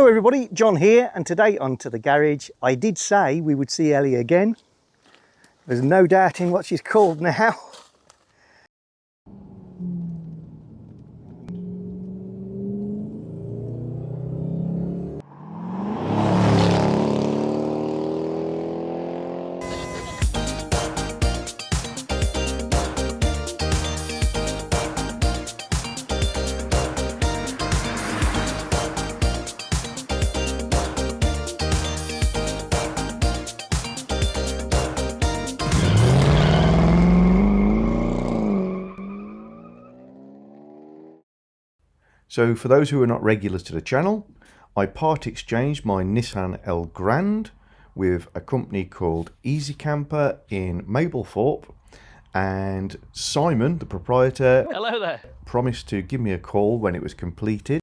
Hello everybody, John here, and today onto the garage. I did say we would see Ellie again. There's no doubting what she's called now. So for those who are not regulars to the channel, I part exchanged my Nissan Elgrand with a company called Easycamper in Mablethorpe, and Simon, the proprietor, hello there, promised to give me a call when it was completed,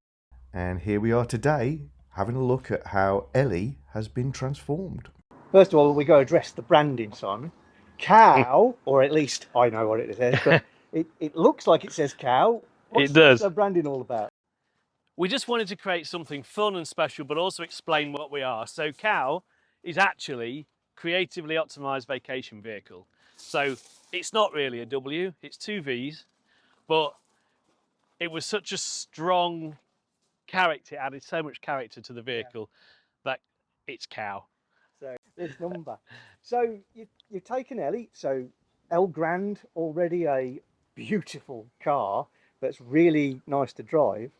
and here we are today having a look at how Ellie has been transformed. First of all, we got to address the branding, Simon. Cow, or at least I know what it says, but it looks like it says cow. What's the branding all about? We just wanted to create something fun and special, but also explain what we are. So Cow is actually creatively optimized vacation vehicle. So it's not really a W, it's two V's, but it was such a strong character, it added so much character to the vehicle that it's Cow. So this number. So you've taken Ellie, so Elgrand, already a beautiful car that's really nice to drive,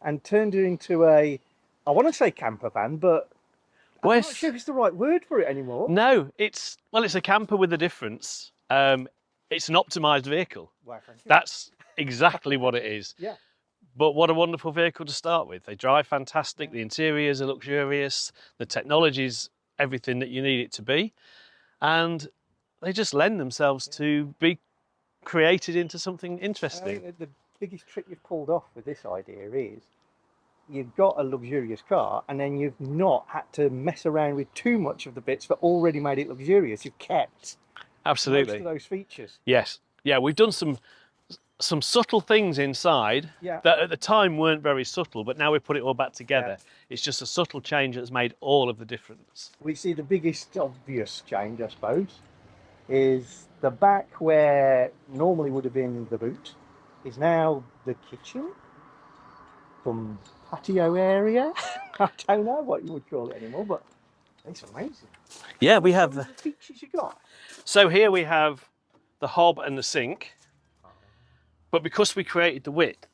and turned it into a, I want to say camper van, but I'm not sure if it's the right word for it anymore. No, it's a camper with a difference. It's an optimized vehicle. Wow, that's exactly what it is. Yeah. But what a wonderful vehicle to start with. They drive fantastic, the interiors are luxurious, the technology's everything that you need it to be, and they just lend themselves to be created into something interesting. I think the biggest trick you've pulled off with this idea is you've got a luxurious car, and then you've not had to mess around with too much of the bits that already made it luxurious. You've kept absolutely most of those features. Yes, yeah, we've done some subtle things inside that at the time weren't very subtle, but now we put it all back together. It's just a subtle change that's made all of the difference. We see the biggest obvious change, I suppose, is the back where normally would have been the boot is now the kitchen, some patio area. I don't know what you would call it anymore, but it's amazing. Yeah, we have the features you got. So here we have the hob and the sink, but because we created the width,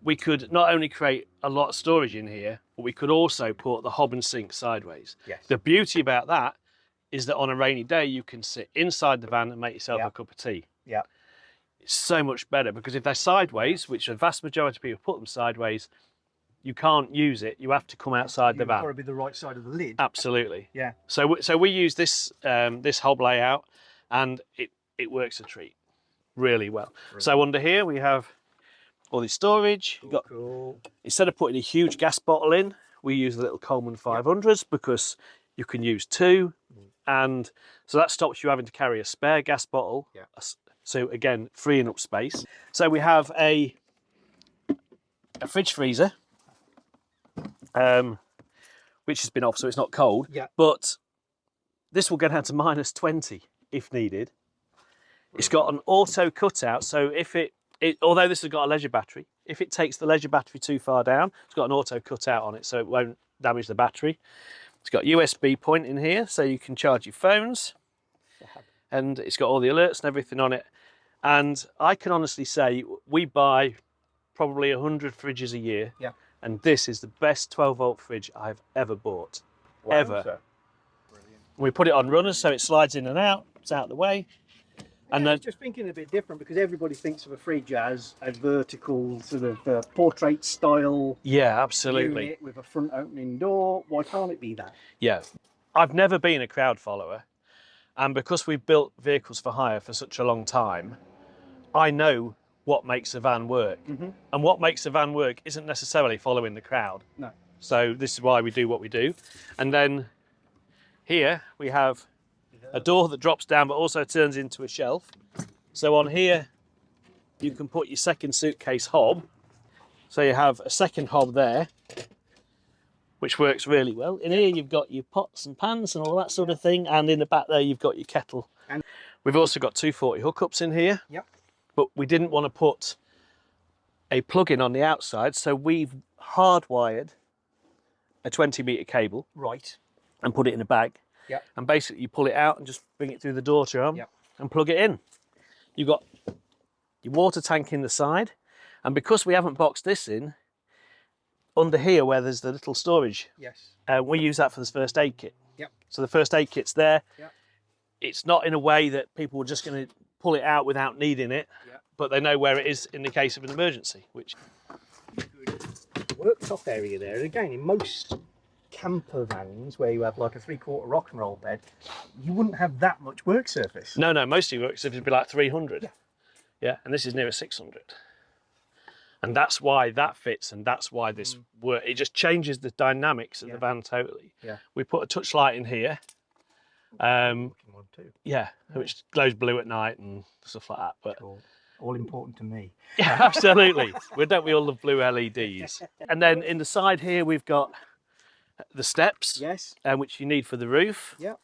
we could not only create a lot of storage in here, but we could also put the hob and sink sideways. Yes. The beauty about that is that on a rainy day you can sit inside the van and make yourself a cup of tea. Yeah. It's so much better, because if they're sideways, which the vast majority of people put them sideways, you can't use it. You have to come outside the van. You've got to be the right side of the lid. Absolutely. Yeah. So we use this this hob layout, and it works a treat really well. Brilliant. So under here we have all the storage. Cool. Instead of putting a huge gas bottle in, we use the little Coleman 500s because you can use two, and so that stops you having to carry a spare gas bottle. Yeah. So again, freeing up space. So we have a fridge freezer, which has been off, so it's not cold. Yeah. But this will go down to -20 if needed. It's got an auto cutout, so if although this has got a leisure battery, if it takes the leisure battery too far down, it's got an auto cutout on it, so it won't damage the battery. It's got a USB point in here, so you can charge your phones, and it's got all the alerts and everything on it. And I can honestly say we buy probably 100 fridges a year, and this is the best 12-volt fridge I've ever bought. Wow, ever. Brilliant. We put it on runners, so it slides in and out. It's out of the way. And then, just thinking a bit different, because everybody thinks of a fridge as a vertical sort of portrait style. Yeah, absolutely. Unit with a front opening door. Why can't it be that? Yeah, I've never been a crowd follower, and because we've built vehicles for hire for such a long time, I know what makes a van work. And what makes a van work isn't necessarily following the crowd. No. So this is why we do what we do. And then here we have a door that drops down but also turns into a shelf. So on here you can put your second suitcase hob. So you have a second hob there, which works really well. In here you've got your pots and pans and all that sort of thing, and in the back there you've got your kettle. And we've also got 240 hookups in here. Yep. But we didn't want to put a plug-in on the outside, so we've hardwired a 20-metre cable. Right. And put it in a bag. Yep. And basically you pull it out and just bring it through the door tram. Yep. And plug it in. You've got your water tank in the side, and because we haven't boxed this in, under here where there's the little storage, yes, we use that for the first aid kit. Yep. So the first aid kit's there. Yep. It's not in a way that people are just going to pull it out without needing it, yep, but they know where it is in the case of an emergency. Which good worktop area there. And again, in most camper vans where you have like a 3/4 rock and roll bed, you wouldn't have that much work surface. No, most of your work surface would be like 300. Yeah. Yeah, and this is near a 600. And that's why that fits, and that's why this work. It just changes the dynamics of the van totally. Yeah. We put a touch light in here. Yeah, which glows blue at night and stuff like that. But all important to me. yeah, absolutely. Don't we all love blue LEDs? And then in the side here we've got the steps. Yes. Which you need for the roof. Yeah.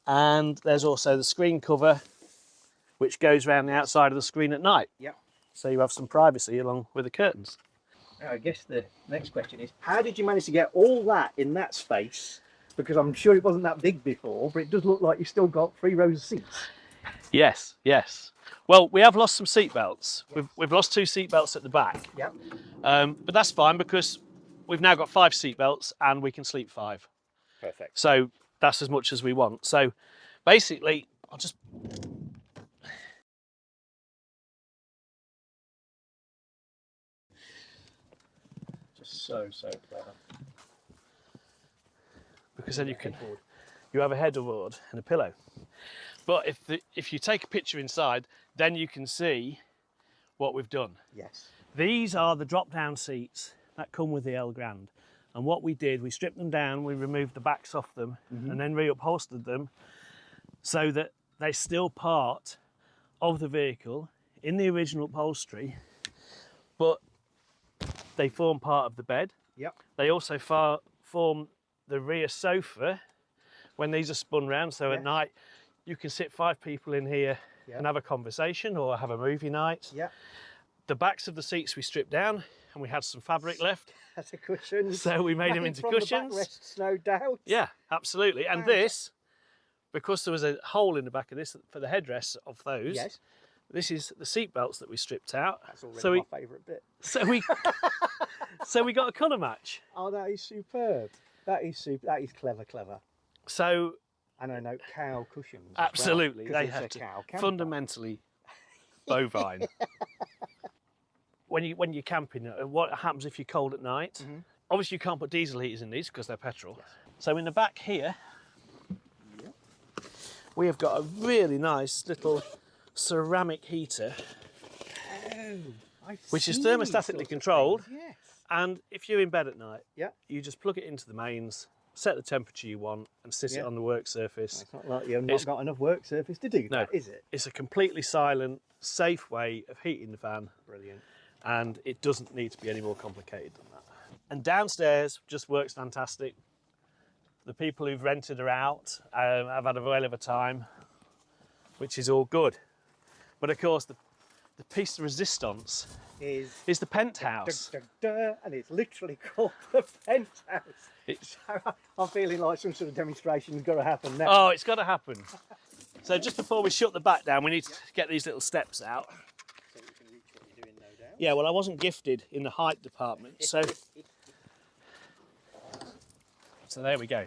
And there's also the screen cover, which goes around the outside of the screen at night. Yeah. So you have some privacy along with the curtains. Now, I guess the next question is, how did you manage to get all that in that space? Because I'm sure it wasn't that big before, but it does look like you've still got 3 rows of seats. Yes, yes. Well, we have lost some seat belts. Yes. We've lost 2 seat belts at the back. Yeah. But that's fine because we've now got 5 seat belts and we can sleep 5. Perfect. So that's as much as we want. So basically, I'll just... So clever. Because then you have a headboard and a pillow. But if you take a picture inside, then you can see what we've done. Yes. These are the drop-down seats that come with the Elgrand. And what we did, we stripped them down, we removed the backs off them, and then reupholstered them so that they're still part of the vehicle in the original upholstery, but they form part of the bed. Yep. They also form the rear sofa when these are spun round. So at night, you can sit 5 people in here and have a conversation or have a movie night. Yeah. The backs of the seats we stripped down, and we had some fabric left. As a cushion. So we made them into cushions. The backrests, no doubt. Yeah, absolutely. And this, because there was a hole in the back of this for the headrests of those. Yes. This is the seat belts that we stripped out. That's already my favourite bit. So we got a colour match. Oh, that is superb. That is super. That is clever. So. And I know cow cushions. Absolutely, well, they have to fundamentally bovine. When you're camping, what happens if you're cold at night? Obviously, you can't put diesel heaters in these because they're petrol. Yes. So in the back here, we have got a really nice little ceramic heater, which is thermostatically controlled. Yes. And if you're in bed at night, yeah, you just plug it into the mains, set the temperature you want, and sit it on the work surface. It's not like you've not got enough work surface to do that, is it? It's a completely silent, safe way of heating the van. Brilliant. And it doesn't need to be any more complicated than that. And downstairs just works fantastic. The people who've rented her out have had a whale of a time, which is all good. But of course, the piece de resistance is the penthouse. And it's literally called the penthouse. I'm feeling like some sort of demonstration's got to happen now. Oh, it's got to happen. So just before we shut the back down, we need to get these little steps out. So you can reach what you're doing, no doubt. Yeah, well, I wasn't gifted in the height department, so there we go.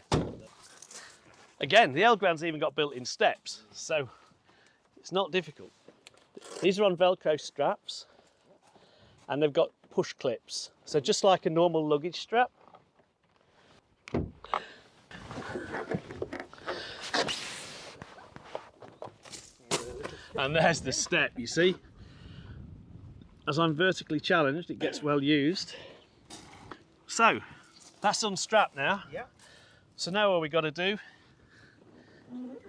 Again, the Elgrand's even got built-in steps, so it's not difficult. These are on Velcro straps, and they've got push clips. So just like a normal luggage strap. And there's the step, you see. As I'm vertically challenged, it gets well used. So, that's unstrapped now. Yeah. So now all we've got to do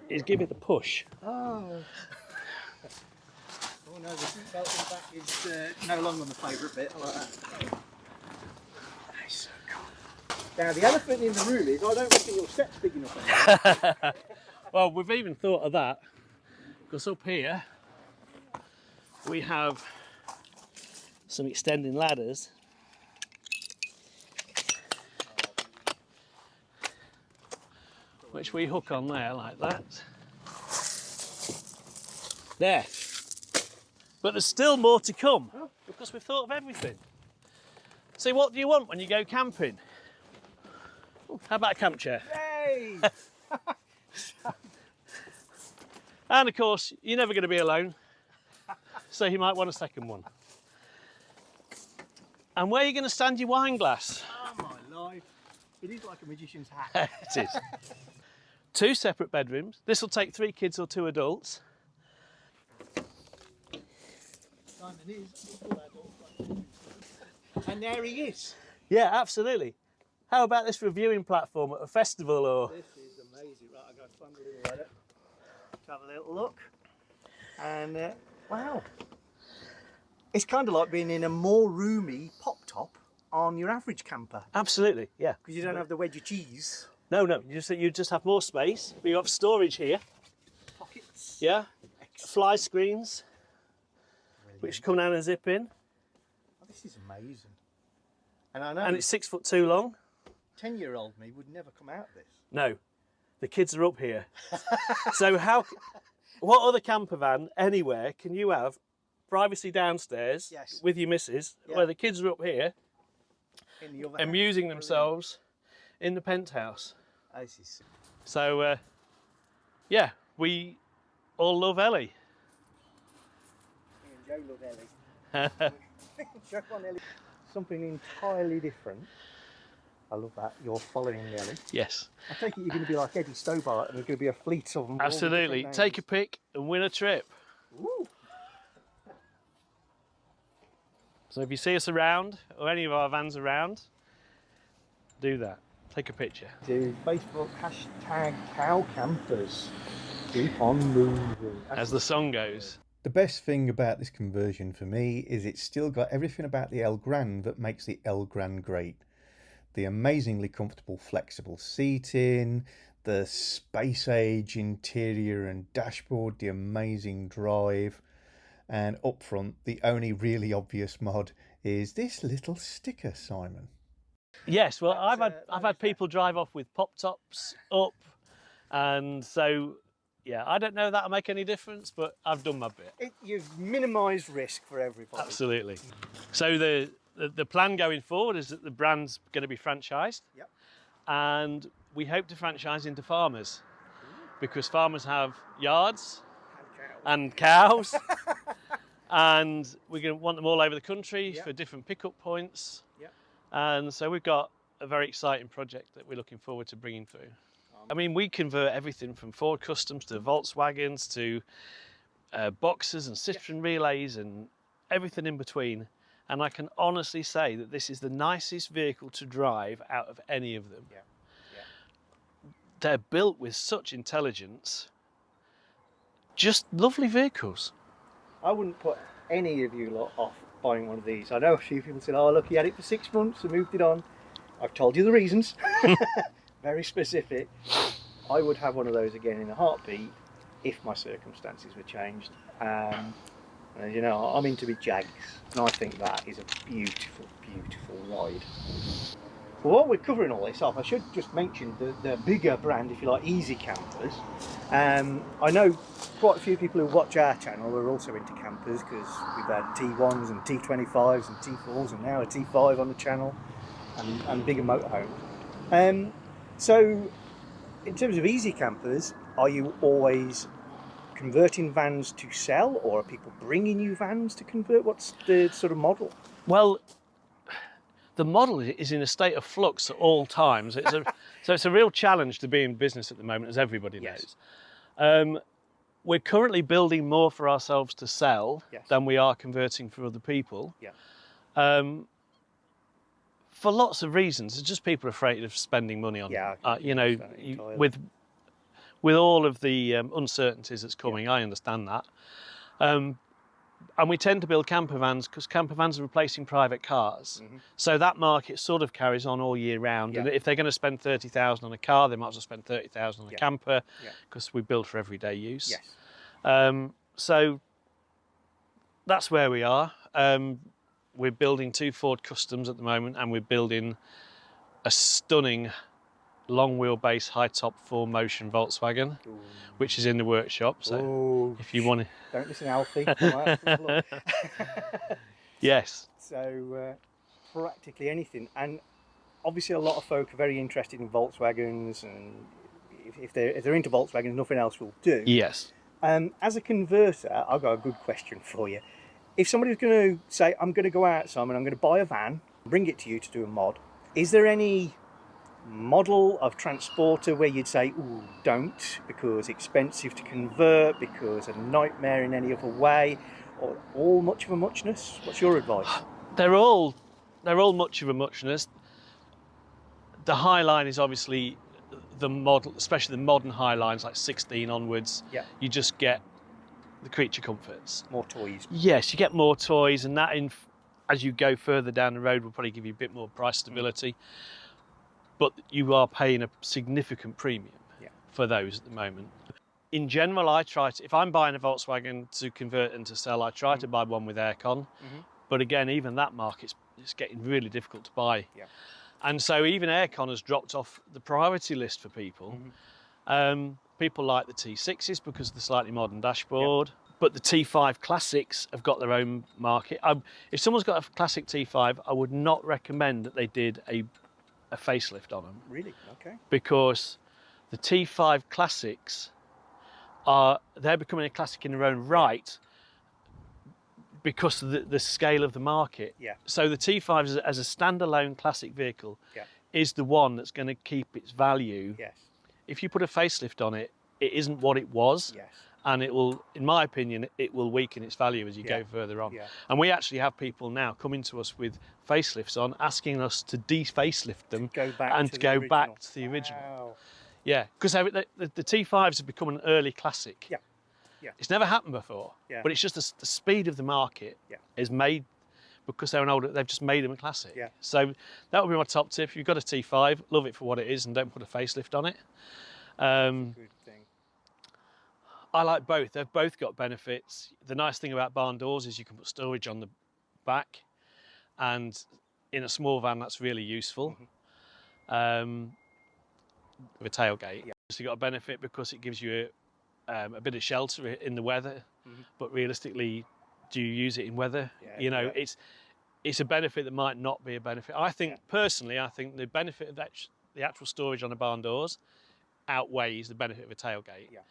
is give it the push. Oh. Oh no, the seatbelt in back is no longer my favourite bit. I like that. That's so cool. Now, the elephant in the room is I don't reckon your step's big enough. Well, we've even thought of that, because up here we have some extending ladders. Which we hook on there like that. There. But there's still more to come, because we've thought of everything. See, what do you want when you go camping? Ooh, how about a camp chair? Yay! And of course, you're never going to be alone, so you might want a second one. And where are you going to stand your wine glass? Oh my life. It is like a magician's hat. It is. 2 separate bedrooms. This will take 3 kids or 2 adults. Simon is. And there he is. Yeah, absolutely. How about this for a viewing platform at a festival or? This is amazing. Right, I've got to climb a little ladder to have a little look. And wow. It's kind of like being in a more roomy pop-top on your average camper. Absolutely, yeah. Because you don't have the wedge of cheese. No, you just have more space. We have storage here. Pockets. Yeah. Fly screens, which come down and zip in. Oh, this is amazing. And I know. And it's 6'2" long. 10-year-old me would never come out of this. No, the kids are up here. So what other camper van anywhere can you have privacy downstairs with your missus, where the kids are up here in the other amusing themselves in the penthouse? So yeah, we all love Ellie. Me and Joe love Ellie. Chuck on Ellie. Something entirely different. I love that. You're following Ellie. Yes. I take it you're going to be like Eddie Stobart and there's going to be a fleet of them. Absolutely. Take a pick and win a trip. Ooh. So if you see us around, or any of our vans around, do that. Take a picture. Do Facebook #CowCampers. Keep on moving. As the song goes. The best thing about this conversion for me is it's still got everything about the Elgrand that makes the Elgrand great. The amazingly comfortable flexible seating, the space age interior and dashboard, the amazing drive, and up front the only really obvious mod is this little sticker, Simon. Yes, well, I've had people drive off with pop tops up, and so yeah, I don't know if that'll make any difference, but I've done my bit. You've minimised risk for everybody. Absolutely. So the plan going forward is that the brand's going to be franchised. Yep. And we hope to franchise into farmers, because farmers have yards and cows, and we're going to want them all over the country for different pickup points. Yep. And so we've got a very exciting project that we're looking forward to bringing through. I mean, we convert everything from Ford Customs to Volkswagens to Boxers and Citroen Relays and everything in between. And I can honestly say that this is the nicest vehicle to drive out of any of them. Yeah. Yeah. They're built with such intelligence. Just lovely vehicles. I wouldn't put any of you lot off buying one of these. I know a few people said, oh look, he had it for 6 months and moved it on. I've told you the reasons. Very specific. I would have one of those again in a heartbeat if my circumstances were changed. You know, I'm into big Jags, and I think that is a beautiful, beautiful ride. Well, while we're covering all this off, I should just mention the bigger brand, if you like, Easycampers. I know quite a few people who watch our channel are also into campers, because we've had T1s and T25s and T4s and now a T5 on the channel, and bigger motorhomes. So, in terms of Easycampers, are you always converting vans to sell, or are people bringing you vans to convert? What's the sort of model? Well, the model is in a state of flux at all times. So it's a real challenge to be in business at the moment, as everybody knows. We're currently building more for ourselves to sell than we are converting for other people. For lots of reasons. It's just people are afraid of spending money on you know, with all of the uncertainties that's coming. I understand that. And we tend to build camper vans because camper vans are replacing private cars. So that market sort of carries on all year round. Yeah. And if they're going to spend 30,000 on a car, they might as well spend 30,000 on a Yeah. camper Yeah. because we build for everyday use. Yes. So that's where we are. We're building 2 Ford Customs at the moment, and we're building a stunning long wheelbase high top 4Motion Volkswagen, Ooh. which is in the workshop. So Ooh. if you want to, Don't listen, Alfie. I might have to look. yes, So practically anything, and obviously a lot of folk are very interested in Volkswagens, and if they're into Volkswagens, nothing else will do. yes. As a converter, I've got a good question for you. If somebody was going to say, I'm going to go out, Simon, I'm going to buy a van, bring it to you to do a mod, is there any model of transporter where you'd say, ooh, don't, because expensive to convert, because a nightmare in any other way, or all much of a muchness? What's your advice? They're all much of a muchness. The Highline is obviously the model, especially the modern Highlines, like 16 onwards. Yeah. You just get the creature comforts. More toys. Yes, you get more toys, and that as you go further down the road will probably give you a bit more price stability. But you are paying a significant premium for those at the moment. In general, I try to, if I'm buying a Volkswagen to convert and to sell, I try to buy one with aircon. But again, even that market is getting really difficult to buy. Yeah. And so even aircon has dropped off the priority list for people. People like the T6s because of the slightly modern dashboard. But the T5 Classics have got their own market. If someone's got a classic T5, I would not recommend that they did a facelift on them. Really? Okay. Because the T5 Classics they're becoming a classic in their own right because of the scale of the market. Yeah. So the T5 as a standalone classic vehicle is the one that's going to keep its value. Yes. If you put a facelift on it, it isn't what it was. Yes. And it will, in my opinion, it will weaken its value as you go further on. Yeah. And we actually have people now coming to us with facelifts on, asking us to de-facelift them Go back and to to go the back original. to the original. Wow. Yeah, because the T5s have become an early classic. Yeah. Yeah. It's never happened before, but it's just the speed of the market is made because they're an older, they've just made them a classic. Yeah. So that would be my top tip. If you've got a T5, love it for what it is and don't put a facelift on it. Good thing. I like both. They've both got benefits. The nice thing about barn doors is you can put storage on the back, and in a small van that's really useful. With a tailgate, so you've got a benefit because it gives you a bit of shelter in the weather. But realistically, do you use it in weather? You know, it's a benefit that might not be a benefit. I think personally, I think the benefit of the actual storage on the barn doors outweighs the benefit of a tailgate. Yeah.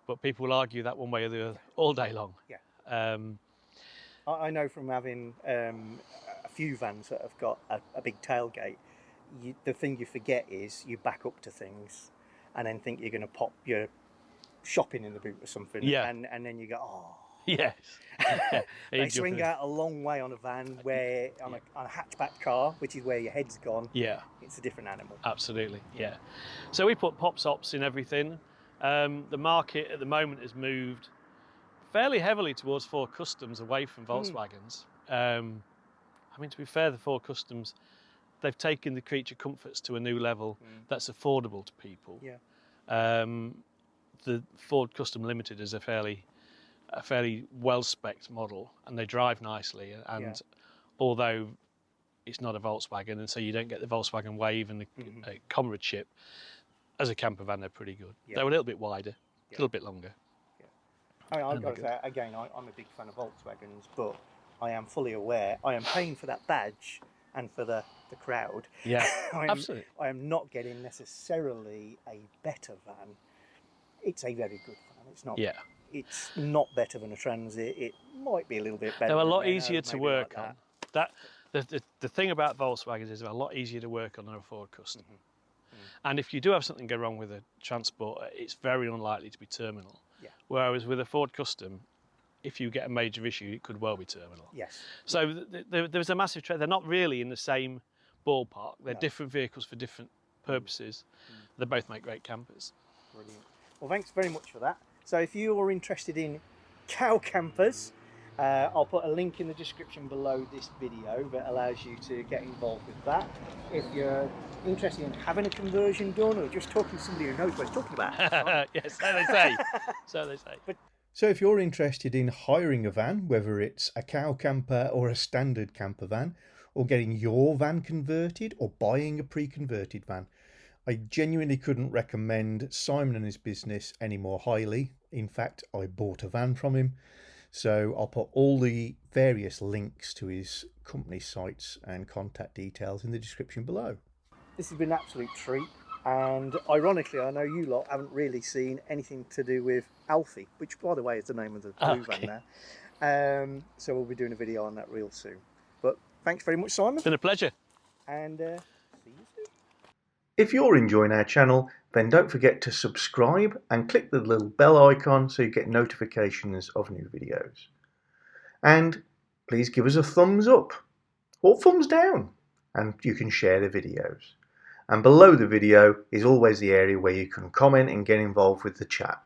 But people will argue that one way or the other all day long. Yeah. I know from having a few vans that have got a big tailgate, the thing you forget is you back up to things and then think you're going to pop your shopping in the boot or something. Yeah. And then you go, oh. Yes. They swing out a long way on a van where on a hatchback car, which is where your head's gone. Yeah. It's a different animal. Absolutely. Yeah. So we put pop-sops in everything. The market at the moment has moved fairly heavily towards Ford Customs away from Volkswagens. I mean, to be fair, the Ford Customs, they've taken the creature comforts to a new level that's affordable to people. Yeah. The Ford Custom Limited is a fairly well-spec'd model, and they drive nicely. And although it's not a Volkswagen, and so you don't get the Volkswagen Wave and the comradeship, as a camper van, they're pretty good. Yeah. They're a little bit wider, a little bit longer. Yeah. I mean, I've got to say, again, I'm a big fan of Volkswagens, but I am fully aware I am paying for that badge and for the crowd. Yeah, absolutely. I am not getting necessarily a better van. It's a very good van. It's not. Yeah. It's not better than a Transit. It might be a little bit better. They're a lot than easier to maybe work like on. The thing about Volkswagens is they're a lot easier to work on than a Ford Custom. And if you do have something go wrong with a transporter, it's very unlikely to be terminal. Yeah. Whereas with a Ford Custom, if you get a major issue, it could well be terminal. Yes. So there's a massive trade. They're not really in the same ballpark. They're different vehicles for different purposes. They both make great campers. Brilliant. Well, thanks very much for that. So if you are interested in cow campers I'll put a link in the description below this video that allows you to get involved with that. If you're interested in having a conversion done or just talking to somebody who knows what he's talking about. Yes, so they say. So they say. So if you're interested in hiring a van, whether it's a cow camper or a standard camper van, or getting your van converted or buying a pre-converted van, I genuinely couldn't recommend Simon and his business any more highly. In fact, I bought a van from him. So I'll put all the various links to his company sites and contact details in the description below. This has been an absolute treat, and ironically I know you lot haven't really seen anything to do with Alfie, which by the way is the name of the blue van now. So we'll be doing a video on that real soon. But thanks very much, Simon. It's been a pleasure. And see you soon. If you're enjoying our channel, then don't forget to subscribe and click the little bell icon so you get notifications of new videos. And please give us a thumbs up or thumbs down, and you can share the videos. And below the video is always the area where you can comment and get involved with the chat.